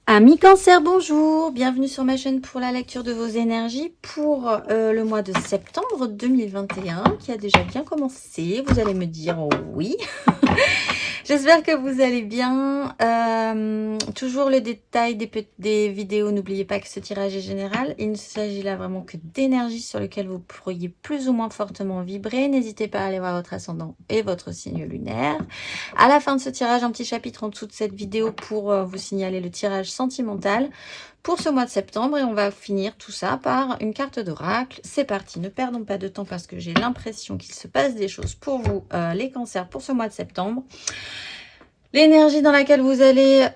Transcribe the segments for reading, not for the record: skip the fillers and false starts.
Amis Cancer, bonjour, bienvenue sur ma chaîne pour la lecture de vos énergies pour le mois de septembre 2021 qui a déjà bien commencé. Vous allez me dire oui. J'espère que vous allez bien. Toujours le détail des vidéos, n'oubliez pas que ce tirage est général. Il ne s'agit là vraiment que d'énergie sur lesquelles vous pourriez plus ou moins fortement vibrer. N'hésitez pas à aller voir votre ascendant et votre signe lunaire. À la fin de ce tirage, un petit chapitre en dessous de cette vidéo pour vous signaler le tirage sentimental pour ce mois de septembre. Et on va finir tout ça par une carte d'oracle. C'est parti, ne perdons pas de temps parce que j'ai l'impression qu'il se passe des choses pour vous, les cancers, pour ce mois de septembre. L'énergie dans laquelle vous allez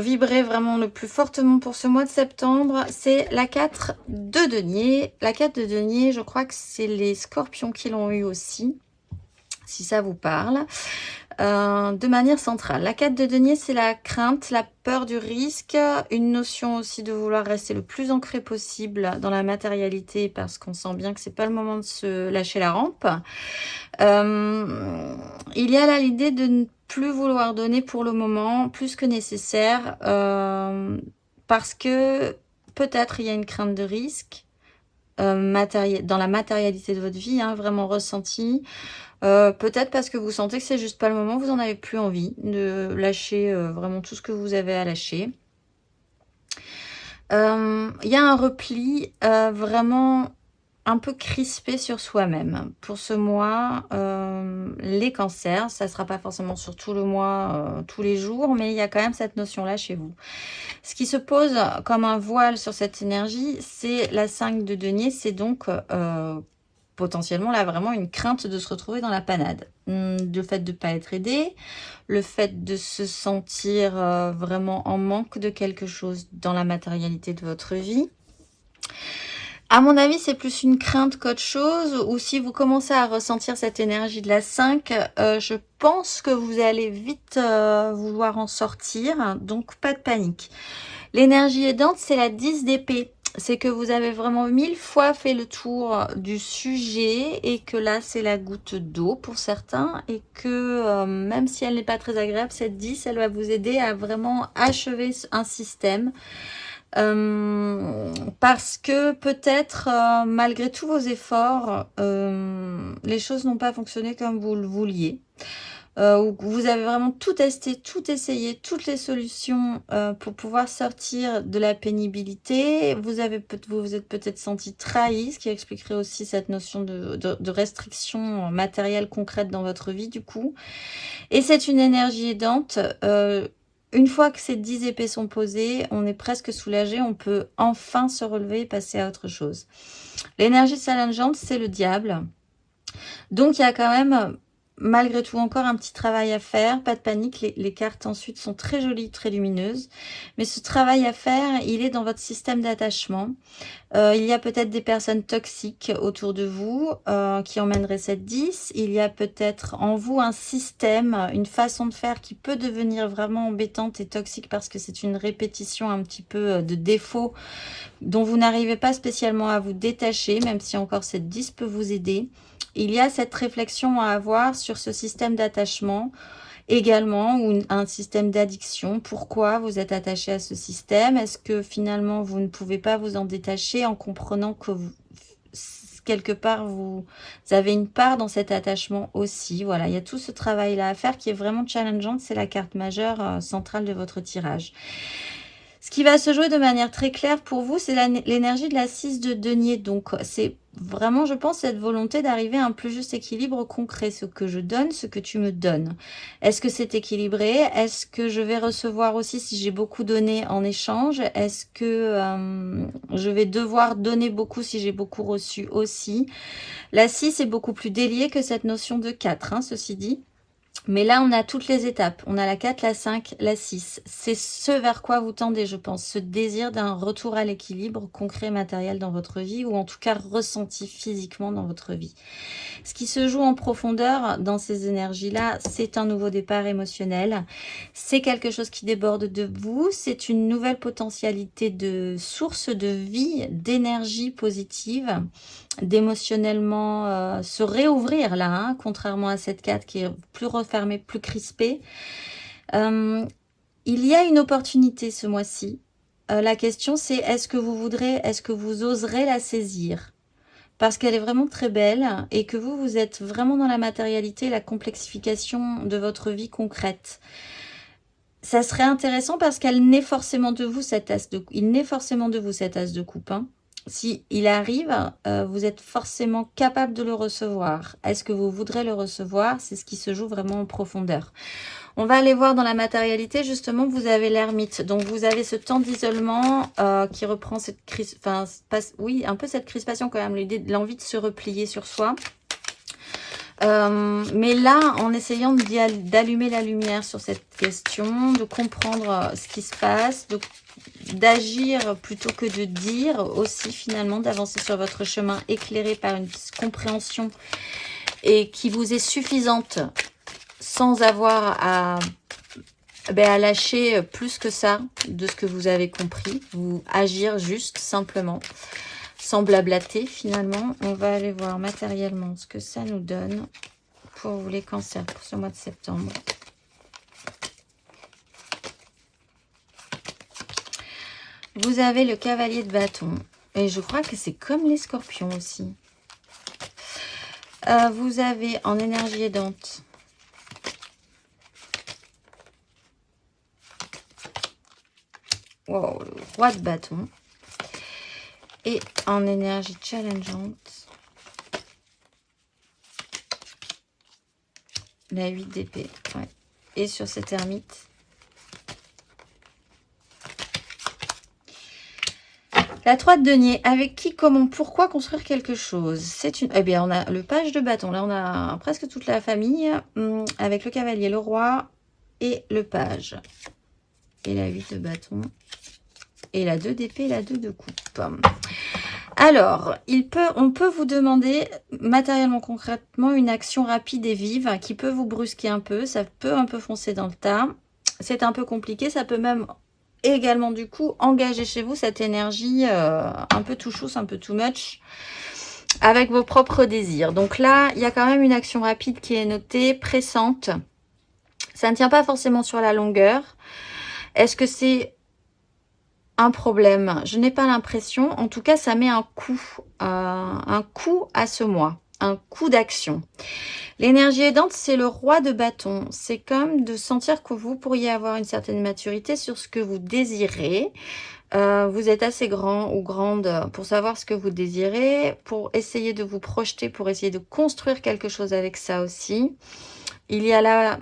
vibrer vraiment le plus fortement pour ce mois de septembre, c'est la 4 de denier. La 4 de denier, je crois que c'est les scorpions qui l'ont eu aussi, si ça vous parle. De manière centrale. La 4 de denier, c'est la crainte, la peur du risque, une notion aussi de vouloir rester le plus ancré possible dans la matérialité parce qu'on sent bien que c'est pas le moment de se lâcher la rampe. Il y a là l'idée de ne plus vouloir donner pour le moment plus que nécessaire parce que peut-être il y a une crainte de risque dans la matérialité de votre vie, vraiment ressentie. Peut-être parce que vous sentez que c'est juste pas le moment, vous en avez plus envie de lâcher vraiment tout ce que vous avez à lâcher. Il y a un repli vraiment un peu crispé sur soi-même. Pour ce mois, les cancers, ça ne sera pas forcément sur tout le mois, tous les jours, mais il y a quand même cette notion-là chez vous. Ce qui se pose comme un voile sur cette énergie, c'est la 5 de denier, c'est donc potentiellement là vraiment une crainte de se retrouver dans la panade. Le fait de ne pas être aidé, le fait de se sentir vraiment en manque de quelque chose dans la matérialité de votre vie. À mon avis, c'est plus une crainte qu'autre chose, ou si vous commencez à ressentir cette énergie de la 5, je pense que vous allez vite vouloir en sortir, donc pas de panique. L'énergie aidante, c'est la 10 d'épée. C'est que vous avez vraiment 1000 fois fait le tour du sujet et que là, c'est la goutte d'eau pour certains et que même si elle n'est pas très agréable, cette 10, elle va vous aider à vraiment achever un système. Parce que peut-être, malgré tous vos efforts, les choses n'ont pas fonctionné comme vous le vouliez. Vous avez vraiment tout testé, tout essayé, toutes les solutions pour pouvoir sortir de la pénibilité. Vous vous êtes peut-être senti trahi, ce qui expliquerait aussi cette notion de restriction matérielle concrète dans votre vie du coup. Et c'est une énergie aidante. Une fois que ces 10 épées sont posées, on est presque soulagé, on peut enfin se relever et passer à autre chose. L'énergie challengeante, c'est le diable. Donc, il y a quand même, malgré tout, encore un petit travail à faire. Pas de panique, les cartes ensuite sont très jolies, très lumineuses. Mais ce travail à faire, il est dans votre système d'attachement. Il y a peut-être des personnes toxiques autour de vous qui emmèneraient cette 10. Il y a peut-être en vous un système, une façon de faire qui peut devenir vraiment embêtante et toxique parce que c'est une répétition un petit peu de défauts dont vous n'arrivez pas spécialement à vous détacher, même si encore cette 10 peut vous aider. Il y a cette réflexion à avoir sur ce système d'attachement également, ou un système d'addiction. Pourquoi vous êtes attaché à ce système? Est-ce que finalement vous ne pouvez pas vous en détacher en comprenant que quelque part vous avez une part dans cet attachement aussi? Voilà, il y a tout ce travail là à faire qui est vraiment challengeant. C'est la carte majeure centrale de votre tirage. Ce qui va se jouer de manière très claire pour vous, c'est l'énergie de la 6 de denier. Donc, c'est vraiment, je pense, cette volonté d'arriver à un plus juste équilibre concret. Ce que je donne, ce que tu me donnes. Est-ce que c'est équilibré? Est-ce que je vais recevoir aussi si j'ai beaucoup donné en échange? Est-ce que je vais devoir donner beaucoup si j'ai beaucoup reçu aussi? La 6 est beaucoup plus déliée que cette notion de 4, ceci dit. Mais là, on a toutes les étapes. On a la 4, la 5, la 6. C'est ce vers quoi vous tendez, je pense. Ce désir d'un retour à l'équilibre concret, matériel dans votre vie, ou en tout cas ressenti physiquement dans votre vie. Ce qui se joue en profondeur dans ces énergies-là, c'est un nouveau départ émotionnel. C'est quelque chose qui déborde de vous. C'est une nouvelle potentialité de source de vie, d'énergie positive, d'émotionnellement se réouvrir là, contrairement à cette 4 qui est plus refermée, plus crispée. Il y a une opportunité ce mois-ci. La question c'est est-ce que vous oserez la saisir? Parce qu'elle est vraiment très belle et que vous êtes vraiment dans la matérialité, la complexification de votre vie concrète. Ça serait intéressant parce qu'elle naît forcément de vous cet as de coupe. Il naît forcément de vous cet as de coupe. Hein. Si il arrive, vous êtes forcément capable de le recevoir. Est-ce que vous voudrez le recevoir? C'est ce qui se joue vraiment en profondeur. On va aller voir dans la matérialité, justement, vous avez l'ermite. Donc, vous avez ce temps d'isolement qui reprend cette crise, enfin, oui, un peu cette crispation quand même, l'idée de l'envie de se replier sur soi. Mais là, en essayant d'allumer la lumière sur cette question, de comprendre ce qui se passe, d'agir plutôt que de dire aussi, finalement, d'avancer sur votre chemin éclairé par une compréhension et qui vous est suffisante sans avoir à lâcher plus que ça de ce que vous avez compris, vous agir juste, simplement, sans blablater finalement. On va aller voir matériellement ce que ça nous donne pour vous les cancers pour ce mois de septembre. Vous avez le cavalier de bâton et je crois que c'est comme les scorpions aussi. Vous avez en énergie aidante wow, le roi de bâton. Et en énergie challengeante, la 8 d'épée. Ouais. Et sur cette ermite, la 3 de denier. Avec qui, comment, pourquoi construire quelque chose? C'est une. Eh bien, on a le page de bâton. Là, on a presque toute la famille avec le cavalier, le roi et le page. Et la 8 de bâton. Et la 2 d'épée, la 2 de coupe. Alors, on peut vous demander matériellement, concrètement, une action rapide et vive qui peut vous brusquer un peu. Ça peut un peu foncer dans le tas. C'est un peu compliqué. Ça peut même également, du coup, engager chez vous cette énergie un peu too chousse, un peu too much, avec vos propres désirs. Donc là, il y a quand même une action rapide qui est notée, pressante. Ça ne tient pas forcément sur la longueur. Est-ce que c'est un problème? Je n'ai pas l'impression. En tout cas, ça met un coup à ce mois, un coup d'action. L'énergie aidante, c'est le roi de bâton. C'est comme de sentir que vous pourriez avoir une certaine maturité sur ce que vous désirez. Vous êtes assez grand ou grande pour savoir ce que vous désirez, pour essayer de vous projeter, pour essayer de construire quelque chose avec ça aussi. Il y a là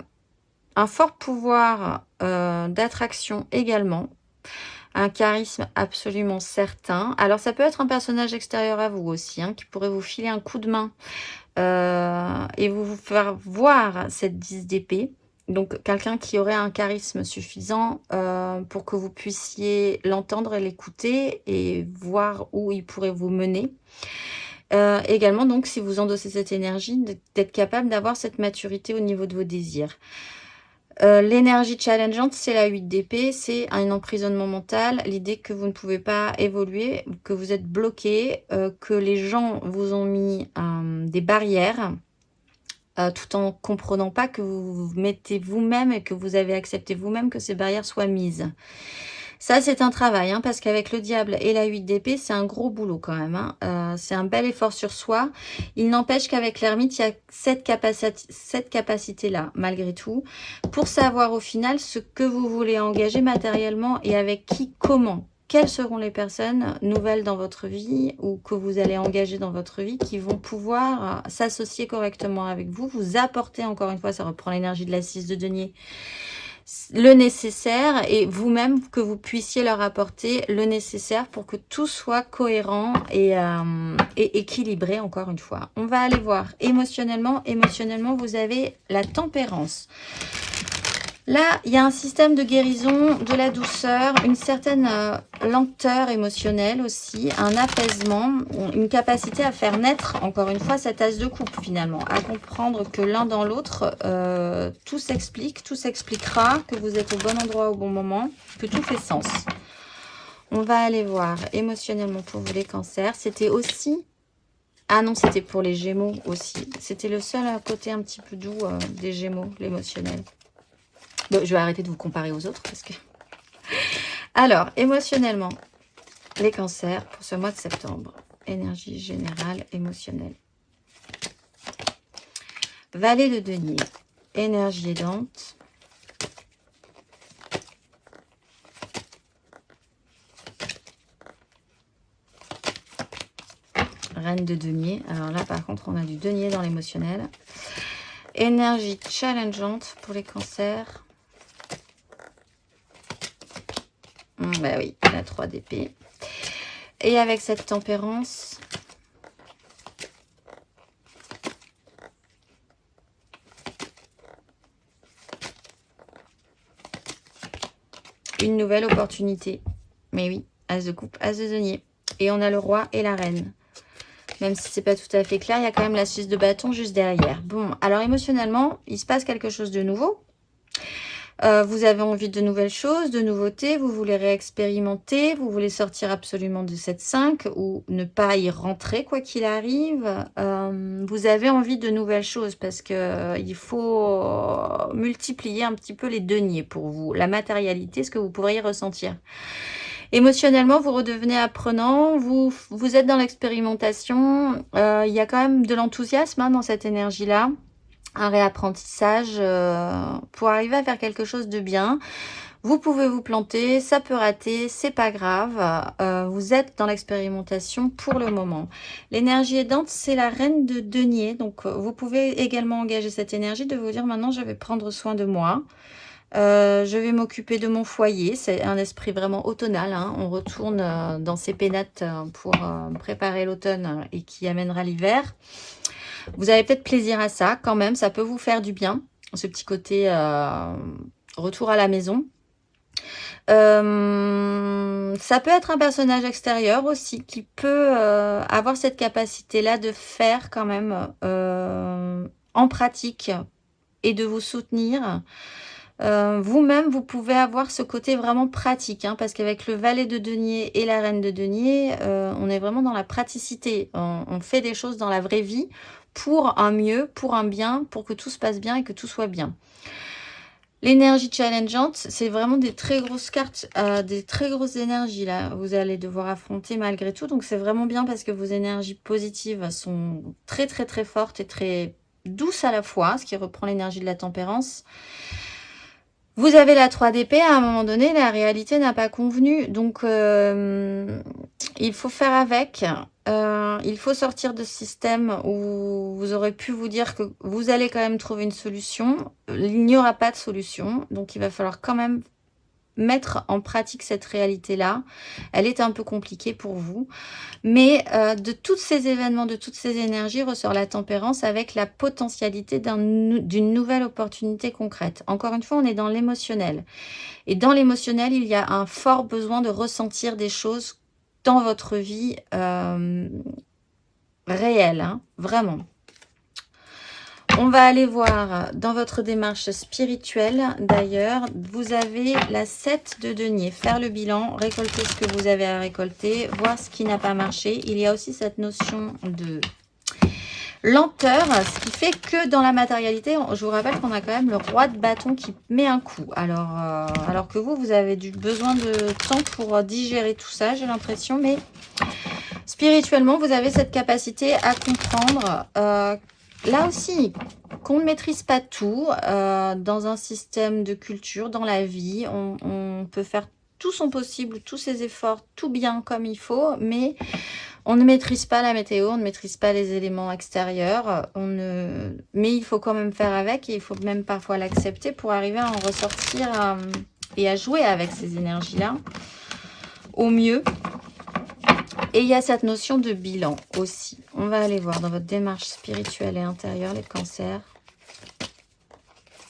un fort pouvoir d'attraction également. Un charisme absolument certain. Alors, ça peut être un personnage extérieur à vous aussi, hein, qui pourrait vous filer un coup de main et vous faire voir cette 10 d'épée. Donc, quelqu'un qui aurait un charisme suffisant pour que vous puissiez l'entendre et l'écouter et voir où il pourrait vous mener. Également, donc, si vous endossez cette énergie, d'être capable d'avoir cette maturité au niveau de vos désirs. L'énergie challengeante, c'est la 8 d'épée, c'est un emprisonnement mental, l'idée que vous ne pouvez pas évoluer, que vous êtes bloqué, que les gens vous ont mis des barrières, tout en comprenant pas que vous mettez vous-même et que vous avez accepté vous-même que ces barrières soient mises. Ça, c'est un travail, hein, parce qu'avec le diable et la 8 d'épée, c'est un gros boulot quand même. Hein. C'est un bel effort sur soi. Il n'empêche qu'avec l'ermite, il y a cette capacité-là, malgré tout, pour savoir au final ce que vous voulez engager matériellement et avec qui, comment. Quelles seront les personnes nouvelles dans votre vie ou que vous allez engager dans votre vie qui vont pouvoir s'associer correctement avec vous, vous apporter, encore une fois, ça reprend l'énergie de la 6 de denier, le nécessaire et vous-même que vous puissiez leur apporter le nécessaire pour que tout soit cohérent et équilibré, encore une fois. On va aller voir émotionnellement. Émotionnellement, vous avez la tempérance. Là, il y a un système de guérison, de la douceur, une certaine lenteur émotionnelle aussi, un apaisement, une capacité à faire naître, encore une fois, cette as de coupe finalement, à comprendre que l'un dans l'autre, tout s'explique, tout s'expliquera, que vous êtes au bon endroit au bon moment, que tout fait sens. On va aller voir émotionnellement pour vous les cancers. C'était aussi... Ah non, c'était pour les gémeaux aussi. C'était le seul côté un petit peu doux des gémeaux, l'émotionnel. Bon, je vais arrêter de vous comparer aux autres parce que... Alors, émotionnellement, les cancers pour ce mois de septembre. Énergie générale, émotionnelle. Valet de denier, énergie aidante. Reine de denier. Alors là, par contre, on a du denier dans l'émotionnel. Énergie challengeante pour les cancers. Bah oui, la 3 d'épée. Et avec cette tempérance, une nouvelle opportunité. Mais oui, as de coupe, as de denier. Et on a le roi et la reine. Même si c'est pas tout à fait clair, il y a quand même la 6 de bâton juste derrière. Bon, alors émotionnellement, il se passe quelque chose de nouveau. Vous avez envie de nouvelles choses, de nouveautés, vous voulez réexpérimenter, vous voulez sortir absolument de cette 5 ou ne pas y rentrer quoi qu'il arrive. Vous avez envie de nouvelles choses parce que il faut multiplier un petit peu les deniers pour vous, la matérialité, ce que vous pourriez ressentir. Émotionnellement, vous redevenez apprenant, vous êtes dans l'expérimentation, il y a quand même de l'enthousiasme dans cette énergie-là. Un réapprentissage pour arriver à faire quelque chose de bien. Vous pouvez vous planter, ça peut rater, c'est pas grave. Vous êtes dans l'expérimentation pour le moment. L'énergie aidante, c'est la reine de denier. Donc, vous pouvez également engager cette énergie de vous dire maintenant, je vais prendre soin de moi. Je vais m'occuper de mon foyer. C'est un esprit vraiment automnal. On retourne dans ses pénates pour préparer l'automne et qui amènera l'hiver. Vous avez peut-être plaisir à ça quand même, ça peut vous faire du bien, ce petit côté retour à la maison. Ça peut être un personnage extérieur aussi qui peut avoir cette capacité-là de faire quand même en pratique et de vous soutenir. Vous-même, vous pouvez avoir ce côté vraiment pratique, parce qu'avec le valet de denier et la reine de denier, on est vraiment dans la praticité. On fait des choses dans la vraie vie pour un mieux, pour un bien, pour que tout se passe bien et que tout soit bien. L'énergie challengeante, c'est vraiment des très grosses cartes, des très grosses énergies là. Vous allez devoir affronter malgré tout. Donc c'est vraiment bien parce que vos énergies positives sont très très très fortes et très douces à la fois, ce qui reprend l'énergie de la tempérance. Vous avez la 3 d'épée, à un moment donné, la réalité n'a pas convenu. Donc, il faut faire avec. Il faut sortir de ce système où vous aurez pu vous dire que vous allez quand même trouver une solution. Il n'y aura pas de solution. Donc, il va falloir quand même mettre en pratique cette réalité-là. Elle est un peu compliquée pour vous. Mais de tous ces événements, de toutes ces énergies, ressort la tempérance avec la potentialité d'une nouvelle opportunité concrète. Encore une fois, on est dans l'émotionnel. Et dans l'émotionnel, il y a un fort besoin de ressentir des choses dans votre vie réelle, vraiment. On va aller voir dans votre démarche spirituelle, d'ailleurs, vous avez la 7 de denier. Faire le bilan, récolter ce que vous avez à récolter, voir ce qui n'a pas marché. Il y a aussi cette notion de lenteur, ce qui fait que dans la matérialité, je vous rappelle qu'on a quand même le roi de bâton qui met un coup. Alors que vous avez besoin de temps pour digérer tout ça, j'ai l'impression, mais spirituellement, vous avez cette capacité à comprendre... là aussi, qu'on ne maîtrise pas tout dans un système de culture, dans la vie, on peut faire tout son possible, tous ses efforts, tout bien comme il faut, mais on ne maîtrise pas la météo, on ne maîtrise pas les éléments extérieurs, mais il faut quand même faire avec et il faut même parfois l'accepter pour arriver à en ressortir et à jouer avec ces énergies-là au mieux. Et il y a cette notion de bilan aussi. On va aller voir dans votre démarche spirituelle et intérieure les cancers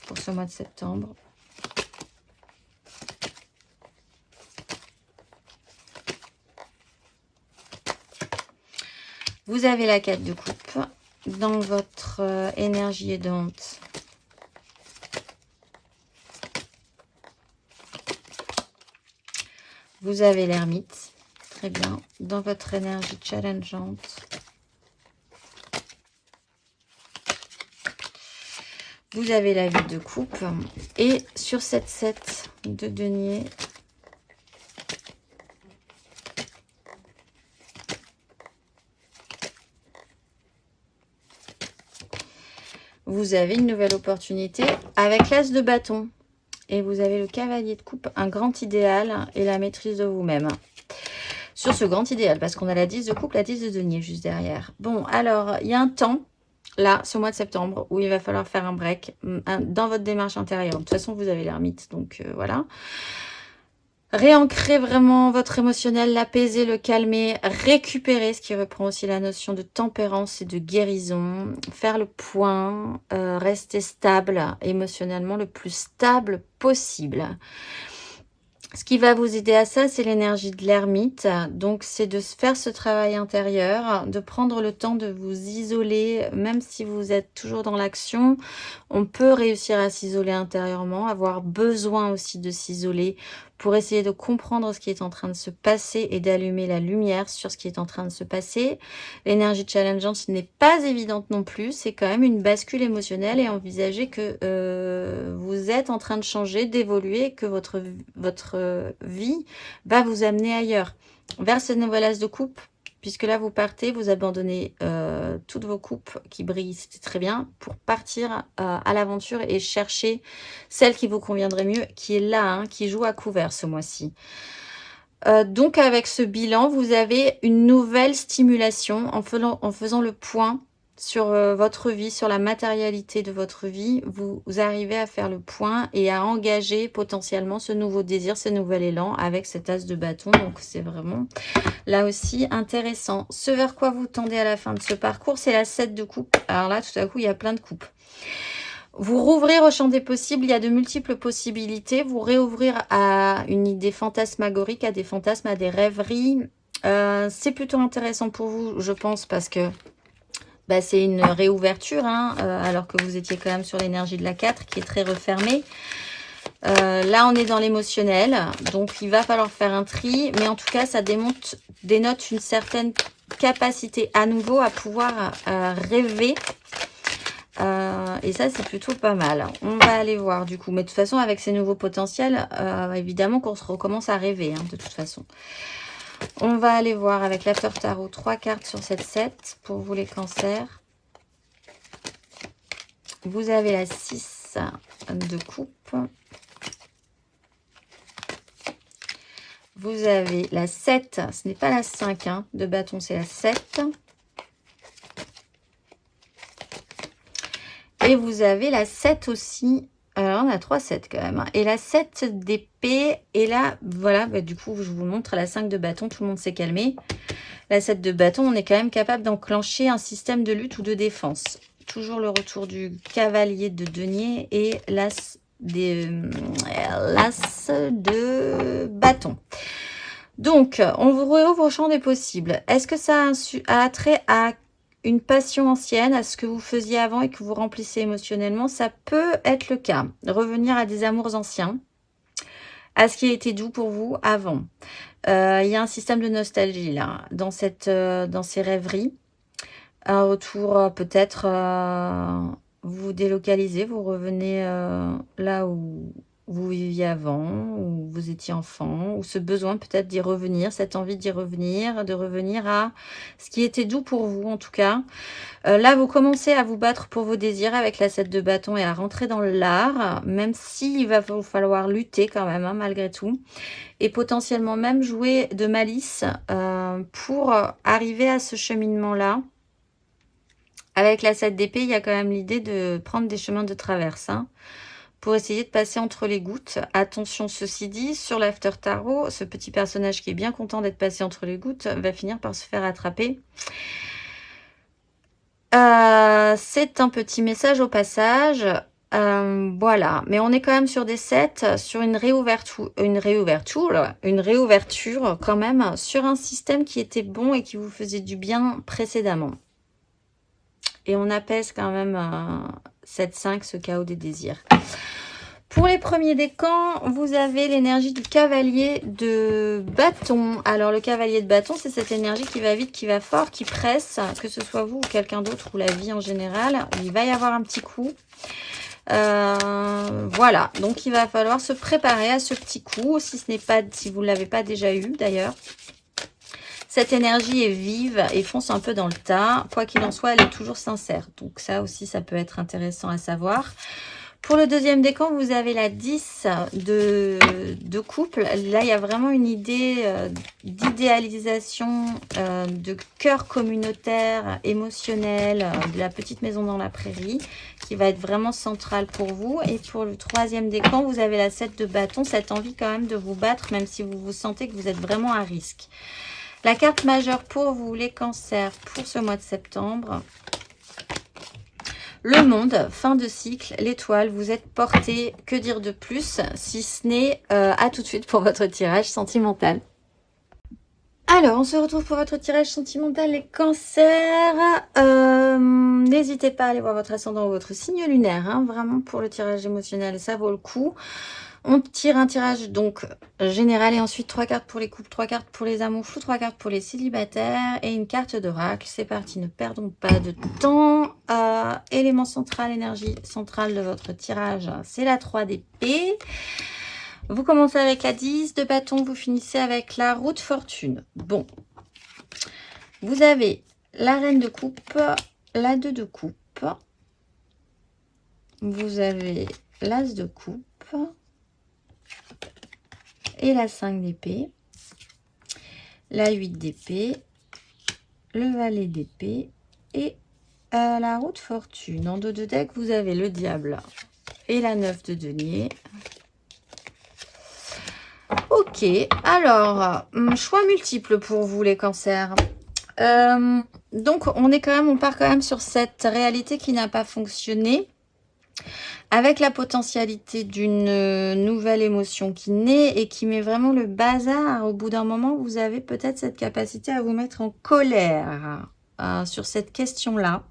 pour ce mois de septembre. Vous avez la 4 de coupe dans votre énergie aidante. Vous avez l'ermite. Très bien. Dans votre énergie challengeante. Vous avez la 8 de coupe. Et sur cette 7 de denier, vous avez une nouvelle opportunité avec l'as de bâton. Et vous avez le cavalier de coupe, un grand idéal et la maîtrise de vous-même. Sur ce grand idéal, parce qu'on a la 10 de coupe, la 10 de denier juste derrière. Bon, alors, il y a un temps, là, ce mois de septembre, où il va falloir faire un break dans votre démarche intérieure. De toute façon, vous avez l'ermite, donc voilà. Réancrer vraiment votre émotionnel, l'apaiser, le calmer, récupérer, ce qui reprend aussi la notion de tempérance et de guérison, faire le point, rester stable émotionnellement, le plus stable possible. Ce qui va vous aider à ça, c'est l'énergie de l'ermite. Donc, c'est de faire ce travail intérieur, de prendre le temps de vous isoler, même si vous êtes toujours dans l'action. On peut réussir à s'isoler intérieurement, avoir besoin aussi de s'isoler pour essayer de comprendre ce qui est en train de se passer et d'allumer la lumière sur ce qui est en train de se passer. L'énergie challengeante n'est pas évidente non plus. C'est quand même une bascule émotionnelle et envisager que vous êtes en train de changer, d'évoluer, que votre vie va vous amener ailleurs, vers ce nouvel as de coupe, puisque là vous partez, vous abandonnez toutes vos coupes qui brillent, c'était très bien, pour partir à l'aventure et chercher celle qui vous conviendrait mieux, qui est là, hein, qui joue à couvert ce mois-ci. Donc avec ce bilan, vous avez une nouvelle stimulation en faisant le point sur votre vie, sur la matérialité de votre vie. Vous arrivez à faire le point et à engager potentiellement ce nouveau désir, ce nouvel élan avec cet as de bâton. Donc c'est vraiment là aussi intéressant. Ce vers quoi vous tendez à la fin de ce parcours, c'est la 7 de coupe. Alors là, tout à coup, il y a plein de coupes. Vous rouvrir au champ des possibles, il y a de multiples possibilités. Vous réouvrir à une idée fantasmagorique, à des fantasmes, à des rêveries. C'est plutôt intéressant pour vous, je pense, parce que c'est une réouverture, hein, alors que vous étiez quand même sur l'énergie de la 4 qui est très refermée. Là, on est dans l'émotionnel, donc il va falloir faire un tri, mais en tout cas, ça dénote une certaine capacité à nouveau à pouvoir rêver. Et ça, c'est plutôt pas mal. On va aller voir du coup. Mais de toute façon, avec ces nouveaux potentiels, évidemment qu'on se recommence à rêver, hein, de toute façon. On va aller voir avec l'After Tarot 3 cartes sur cette 7 pour vous les cancers. Vous avez la 6 de coupe. Vous avez la 7, ce n'est pas la 5 hein, de bâton, c'est la 7. Et vous avez la 7 aussi. Alors, on a 3 7 quand même. Hein. Et la 7 d'épée. Et là, voilà, du coup, je vous montre la 5 de bâton. Tout le monde s'est calmé. La 7 de bâton, on est quand même capable d'enclencher un système de lutte ou de défense. Toujours le retour du cavalier de denier et l'as de bâton. Donc, on vous réouvre au champ des possibles. Est-ce que ça a trait à une passion ancienne, à ce que vous faisiez avant et que vous remplissez émotionnellement? Ça peut être le cas. Revenir à des amours anciens, à ce qui a été doux pour vous avant. Il y a un système de nostalgie là, dans ces rêveries. Un retour peut-être, vous vous délocalisez, vous revenez là où vous viviez avant, où vous étiez enfant, ou ce besoin peut-être d'y revenir, cette envie d'y revenir, de revenir à ce qui était doux pour vous en tout cas. Là, vous commencez à vous battre pour vos désirs avec la 7 de bâton et à rentrer dans l'art, même s'il va vous falloir lutter quand même, hein, malgré tout. Et potentiellement même jouer de malice pour arriver à ce cheminement-là. Avec la 7 d'épée, il y a quand même l'idée de prendre des chemins de traverse, hein, pour essayer de passer entre les gouttes. Attention, ceci dit, sur l'After Tarot, ce petit personnage qui est bien content d'être passé entre les gouttes va finir par se faire attraper. C'est un petit message au passage. Voilà, mais on est quand même sur des 7, sur une réouverture quand même, sur un système qui était bon et qui vous faisait du bien précédemment. Et on apaise quand même 7-5, ce chaos des désirs. Pour les premiers décans, vous avez l'énergie du cavalier de bâton. Alors, le cavalier de bâton, c'est cette énergie qui va vite, qui va fort, qui presse, que ce soit vous ou quelqu'un d'autre, ou la vie en général. Il va y avoir un petit coup. Voilà, donc il va falloir se préparer à ce petit coup, si vous ne l'avez pas déjà eu d'ailleurs. Cette énergie est vive et fonce un peu dans le tas. Quoi qu'il en soit, elle est toujours sincère. Donc ça aussi, ça peut être intéressant à savoir. Pour le deuxième décan, vous avez la 10 de couple. Là, il y a vraiment une idée d'idéalisation, de cœur communautaire, émotionnel, de la petite maison dans la prairie, qui va être vraiment centrale pour vous. Et pour le troisième décan, vous avez la 7 de bâton, cette envie quand même de vous battre, même si vous vous sentez que vous êtes vraiment à risque. La carte majeure pour vous, les cancers, pour ce mois de septembre. Le monde, fin de cycle, l'étoile, vous êtes porté, que dire de plus, si ce n'est à tout de suite pour votre tirage sentimental. Alors, on se retrouve pour votre tirage sentimental, les cancers. N'hésitez pas à aller voir votre ascendant ou votre signe lunaire, hein, vraiment pour le tirage émotionnel, ça vaut le coup. On tire un tirage donc général et ensuite 3 cartes pour les couples, 3 cartes pour les amours fous, 3 cartes pour les célibataires et une carte d'oracle. C'est parti, ne perdons pas de temps. Élément central, énergie centrale de votre tirage, c'est la 3 d'épée. Vous commencez avec la 10 de bâton, vous finissez avec la roue de fortune. Bon, vous avez la reine de coupe, la 2 de coupe, vous avez l'as de coupe et la 5 d'épée, la 8 d'épée, le valet d'épée et la roue de fortune. En dos de deck, vous avez le diable et la 9 de denier. Ok, alors, choix multiples pour vous les cancers. Donc, on part quand même sur cette réalité qui n'a pas fonctionné, avec la potentialité d'une nouvelle émotion qui naît et qui met vraiment le bazar. Au bout d'un moment, vous avez peut-être cette capacité à vous mettre en colère sur cette question-là.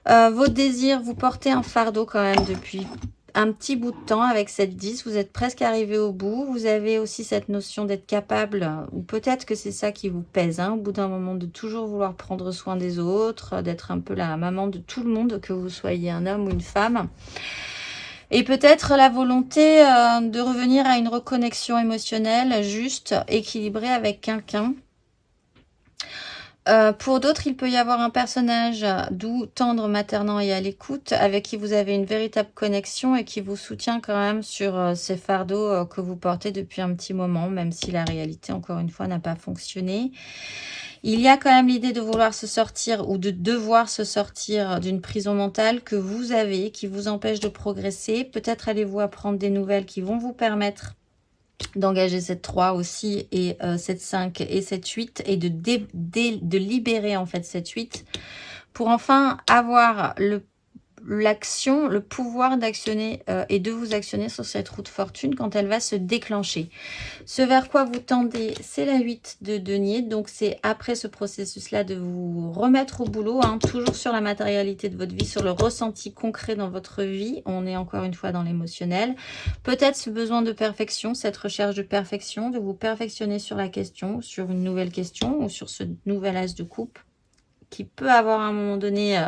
Vos désirs, vous portez un fardeau quand même depuis un petit bout de temps avec cette 10. Vous êtes presque arrivé au bout. Vous avez aussi cette notion d'être capable, ou peut-être que c'est ça qui vous pèse, hein, au bout d'un moment, de toujours vouloir prendre soin des autres, d'être un peu la maman de tout le monde, que vous soyez un homme ou une femme. Et peut-être la volonté de revenir à une reconnexion émotionnelle juste, équilibrée avec quelqu'un. Pour d'autres, il peut y avoir un personnage doux, tendre, maternant et à l'écoute, avec qui vous avez une véritable connexion et qui vous soutient quand même sur ces fardeaux que vous portez depuis un petit moment, même si la réalité, encore une fois, n'a pas fonctionné. Il y a quand même l'idée de vouloir se sortir ou de devoir se sortir d'une prison mentale que vous avez, qui vous empêche de progresser. Peut-être allez-vous apprendre des nouvelles qui vont vous permettre d'engager cette 3 aussi et cette 5 et cette 8 et de libérer en fait cette 8 pour enfin avoir l'action, le pouvoir d'actionner et de vous actionner sur cette roue de fortune quand elle va se déclencher. Ce vers quoi vous tendez, c'est la 8 de denier. Donc, c'est après ce processus-là de vous remettre au boulot, hein, toujours sur la matérialité de votre vie, sur le ressenti concret dans votre vie. On est encore une fois dans l'émotionnel. Peut-être ce besoin de perfection, cette recherche de perfection, de vous perfectionner sur la question, sur une nouvelle question ou sur ce nouvel as de coupe qui peut avoir à un moment donné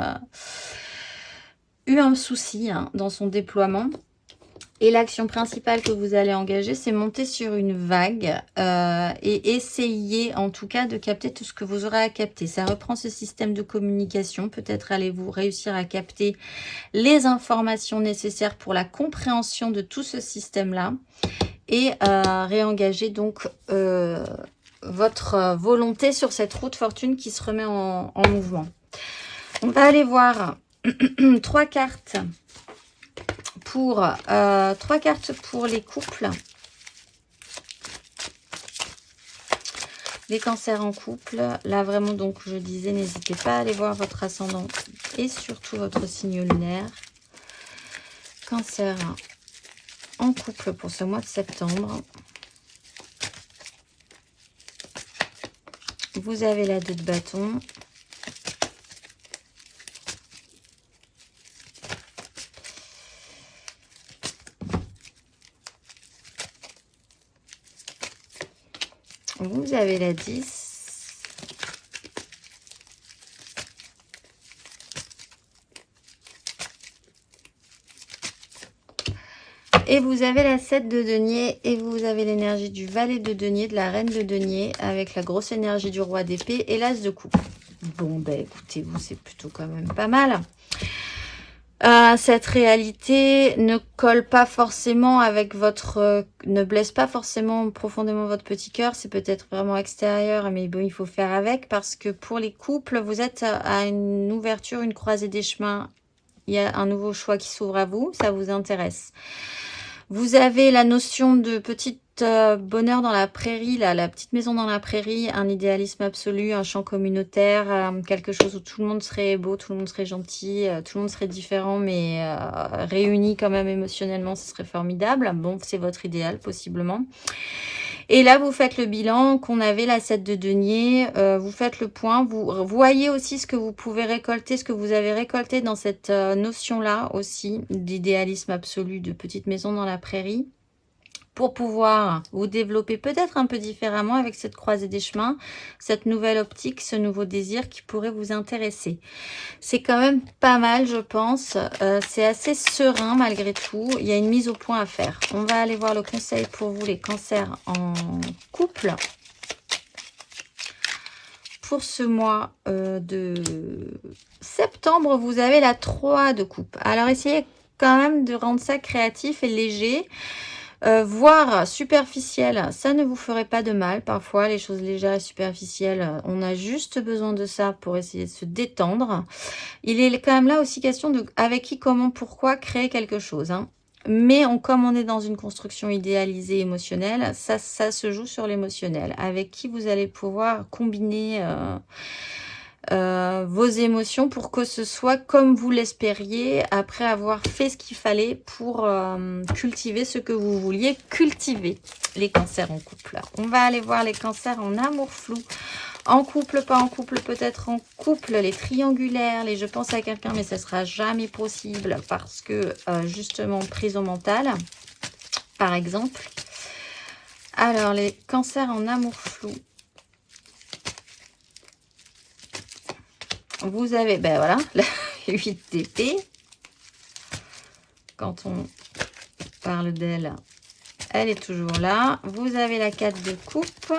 eu un souci dans son déploiement. Et l'action principale que vous allez engager, c'est monter sur une vague et essayer en tout cas de capter tout ce que vous aurez à capter. Ça reprend ce système de communication. Peut-être allez-vous réussir à capter les informations nécessaires pour la compréhension de tout ce système-là et réengager donc votre volonté sur cette roue de fortune qui se remet en mouvement. On va aller voir 3 cartes pour 3 cartes pour les couples. Les cancers en couple. Là, vraiment, donc, je disais, n'hésitez pas à aller voir votre ascendant et surtout votre signe lunaire. Cancer en couple pour ce mois de septembre. Vous avez la 2 de bâton. Vous avez la 10. Et vous avez la 7 de denier et vous avez l'énergie du valet de denier, de la reine de denier, avec la grosse énergie du roi d'épée et l'as de coupe. Bon, ben écoutez, vous, c'est plutôt quand même pas mal. Cette réalité ne colle pas forcément avec votre... ne blesse pas forcément profondément votre petit cœur. C'est peut-être vraiment extérieur, mais bon, il faut faire avec. Parce que pour les couples, vous êtes à une ouverture, une croisée des chemins. Il y a un nouveau choix qui s'ouvre à vous. Ça vous intéresse. Vous avez la notion de petite bonheur dans la prairie, là, la petite maison dans la prairie, un idéalisme absolu, un champ communautaire, quelque chose où tout le monde serait beau, tout le monde serait gentil, tout le monde serait différent, mais réuni quand même émotionnellement, ce serait formidable. Bon, c'est votre idéal, possiblement. Et là, vous faites le bilan qu'on avait la 7 de denier, vous faites le point, vous voyez aussi ce que vous pouvez récolter, ce que vous avez récolté dans cette notion-là aussi, d'idéalisme absolu, de petite maison dans la prairie, pour pouvoir vous développer peut-être un peu différemment avec cette croisée des chemins, cette nouvelle optique, ce nouveau désir qui pourrait vous intéresser. C'est quand même pas mal, je pense. C'est assez serein malgré tout. Il y a une mise au point à faire. On va aller voir le conseil pour vous, les cancers en couple. Pour ce mois de septembre, vous avez la 3 de coupe. Alors, essayez quand même de rendre ça créatif et léger. Voire superficiel, ça ne vous ferait pas de mal. Parfois, les choses légères et superficielles, on a juste besoin de ça pour essayer de se détendre. Il est quand même là aussi question de avec qui, comment, pourquoi créer quelque chose. Hein. Mais comme on est dans une construction idéalisée émotionnelle, ça se joue sur l'émotionnel. Avec qui vous allez pouvoir combiner vos émotions pour que ce soit comme vous l'espériez après avoir fait ce qu'il fallait pour cultiver ce que vous vouliez cultiver. Les cancers en couple. On va aller voir les cancers en amour flou. En couple, pas en couple, peut-être en couple, les triangulaires, les je pense à quelqu'un, mais ça sera jamais possible parce que justement prison mentale, par exemple. Alors, les cancers en amour flou. Vous avez, ben voilà, la 8 d'épée. Quand on parle d'elle, elle est toujours là. Vous avez la 4 de coupe.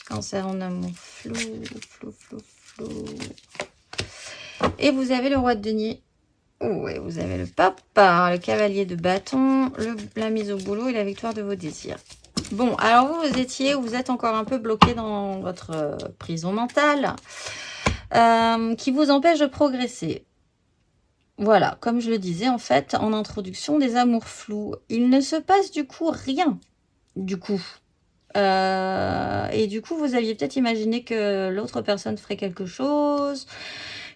Cancer en amour flou. Et vous avez le roi de denier. Oh, et vous avez le papa, le cavalier de bâton, la mise au boulot et la victoire de vos désirs. Bon, alors vous êtes encore un peu bloqué dans votre prison mentale qui vous empêche de progresser. Voilà, comme je le disais en fait en introduction des amours flous. Il ne se passe du coup rien, du coup. Et du coup, vous aviez peut-être imaginé que l'autre personne ferait quelque chose,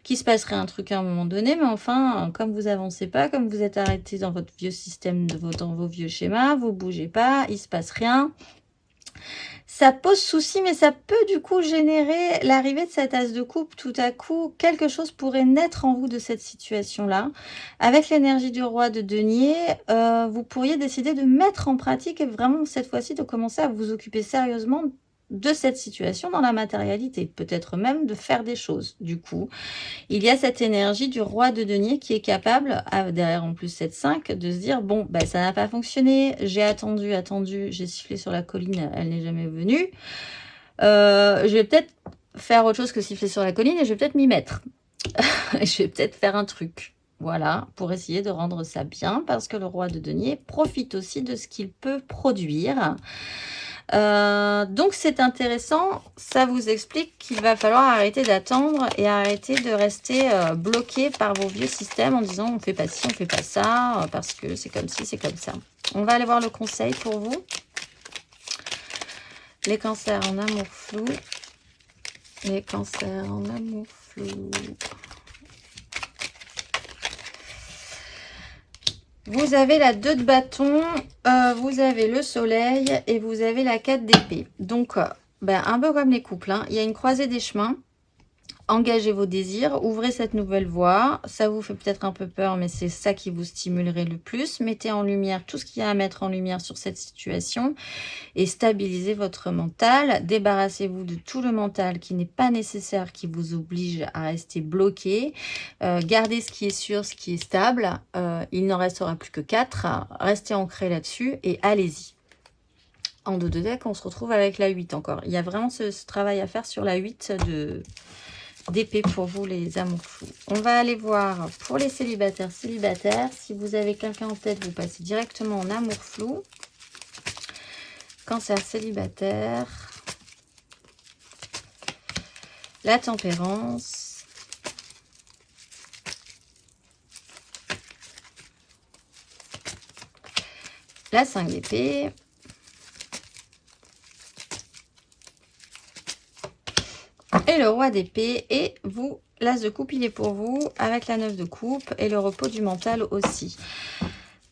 qu'il se passerait un truc à un moment donné, mais enfin, comme vous avancez pas, comme vous êtes arrêté dans votre vieux système, dans vos vieux schémas, vous bougez pas, il se passe rien. Ça pose souci, mais ça peut du coup générer l'arrivée de cette as de coupe. Tout à coup, quelque chose pourrait naître en vous de cette situation-là. Avec l'énergie du roi de denier, vous pourriez décider de mettre en pratique et vraiment cette fois-ci de commencer à vous occuper sérieusement de cette situation dans la matérialité. Peut-être même de faire des choses. Du coup, il y a cette énergie du roi de denier qui est capable, derrière en plus cette 5, de se dire, bon, ben, ça n'a pas fonctionné, j'ai attendu, j'ai sifflé sur la colline, elle n'est jamais venue. Je vais peut-être faire autre chose que siffler sur la colline et je vais peut-être m'y mettre. Je vais peut-être faire un truc. Voilà, pour essayer de rendre ça bien, parce que le roi de denier profite aussi de ce qu'il peut produire. Donc c'est intéressant, ça vous explique qu'il va falloir arrêter d'attendre et arrêter de rester bloqué par vos vieux systèmes en disant on fait pas ci, on fait pas ça, parce que c'est comme ci, c'est comme ça. On va aller voir le conseil pour vous. Les cancers en amour flou. Les cancers en amour flou. Vous avez la 2 de bâton, vous avez le soleil et vous avez la 4 d'épée. Donc, un peu comme les couples, hein, il y a une croisée des chemins. engagez vos désirs, ouvrez cette nouvelle voie. Ça vous fait peut-être un peu peur, mais c'est ça qui vous stimulerait le plus. Mettez en lumière tout ce qu'il y a à mettre en lumière sur cette situation et stabilisez votre mental. Débarrassez-vous de tout le mental qui n'est pas nécessaire, qui vous oblige à rester bloqué. Gardez ce qui est sûr, ce qui est stable. Il n'en restera plus que 4. Restez ancré là-dessus et allez-y. En dos de deck, on se retrouve avec la 8 encore. Il y a vraiment ce travail à faire sur la 8 d'épée pour vous, les amours fous. On va aller voir pour les célibataires. Si vous avez quelqu'un en tête, vous passez directement en amour flou. Cancer célibataire. La tempérance. La 5 d'épée. Et le roi d'épée. Et vous, l'as de coupe, il est pour vous, avec la 9 de coupe et le repos du mental aussi.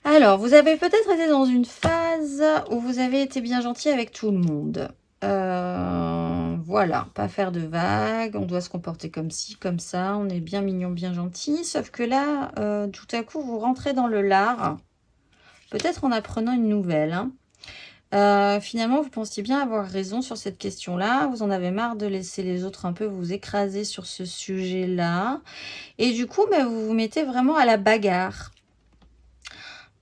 Alors, vous avez peut-être été dans une phase où vous avez été bien gentil avec tout le monde. Voilà, pas faire de vagues, on doit se comporter comme ci, comme ça, on est bien mignon, bien gentil. Sauf que là, tout à coup, vous rentrez dans le lard, peut-être en apprenant une nouvelle, hein. Finalement, vous pensiez bien avoir raison sur cette question-là. Vous en avez marre de laisser les autres un peu vous écraser sur ce sujet-là. Et du coup, vous vous mettez vraiment à la bagarre.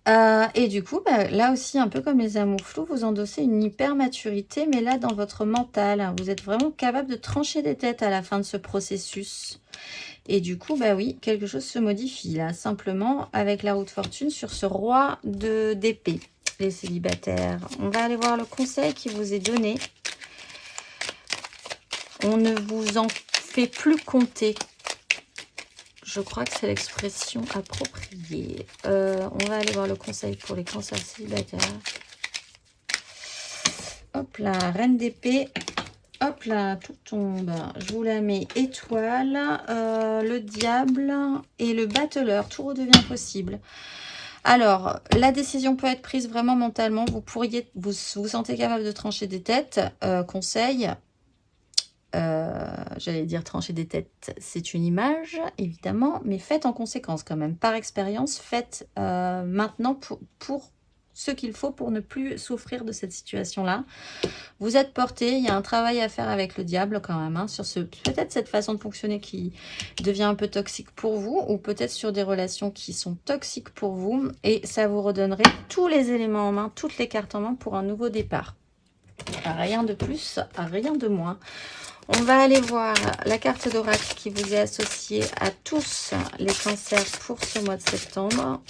Et du coup, là aussi, un peu comme les amours flous, vous endossez une hyper maturité, mais là, dans votre mental. Vous êtes vraiment capable de trancher des têtes à la fin de ce processus. Et du coup, oui, quelque chose se modifie là, simplement avec la roue de fortune sur ce roi d'épée. Les célibataires, on va aller voir le conseil qui vous est donné. On ne vous en fait plus compter. Je crois que c'est l'expression appropriée. On va aller voir le conseil pour les cancers célibataires. Hop là, reine d'épée. Hop là, tout tombe. Je vous la mets étoile, le diable et le battleur. Tout redevient possible. Alors, la décision peut être prise vraiment mentalement. Vous vous sentez capable de trancher des têtes. Conseil, j'allais dire trancher des têtes, c'est une image, évidemment, mais faites en conséquence quand même. Par expérience, faites maintenant pour ce qu'il faut pour ne plus souffrir de cette situation-là. Vous êtes porté, il y a un travail à faire avec le diable quand même, hein, sur peut-être cette façon de fonctionner qui devient un peu toxique pour vous, ou peut-être sur des relations qui sont toxiques pour vous, et ça vous redonnerait tous les éléments en main, toutes les cartes en main pour un nouveau départ. Rien de plus, rien de moins. On va aller voir la carte d'oracle qui vous est associée à tous les cancers pour ce mois de septembre.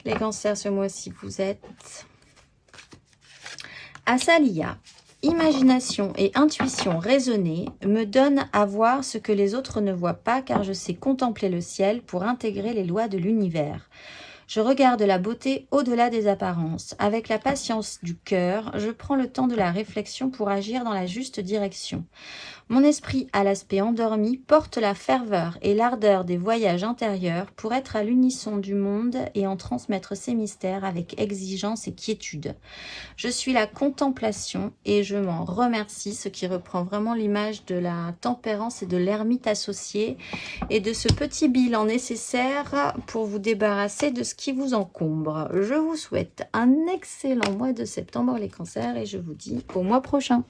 Les cancers, ce mois-ci, vous êtes Asalia. Imagination et intuition raisonnée me donnent à voir ce que les autres ne voient pas, car je sais contempler le ciel pour intégrer les lois de l'univers. Je regarde la beauté au-delà des apparences. Avec la patience du cœur, je prends le temps de la réflexion pour agir dans la juste direction. Mon esprit, à l'aspect endormi, porte la ferveur et l'ardeur des voyages intérieurs pour être à l'unisson du monde et en transmettre ses mystères avec exigence et quiétude. Je suis la contemplation et je m'en remercie, ce qui reprend vraiment l'image de la tempérance et de l'ermite associée et de ce petit bilan nécessaire pour vous débarrasser de ce qui vous encombre. Je vous souhaite un excellent mois de septembre les cancers et je vous dis au mois prochain.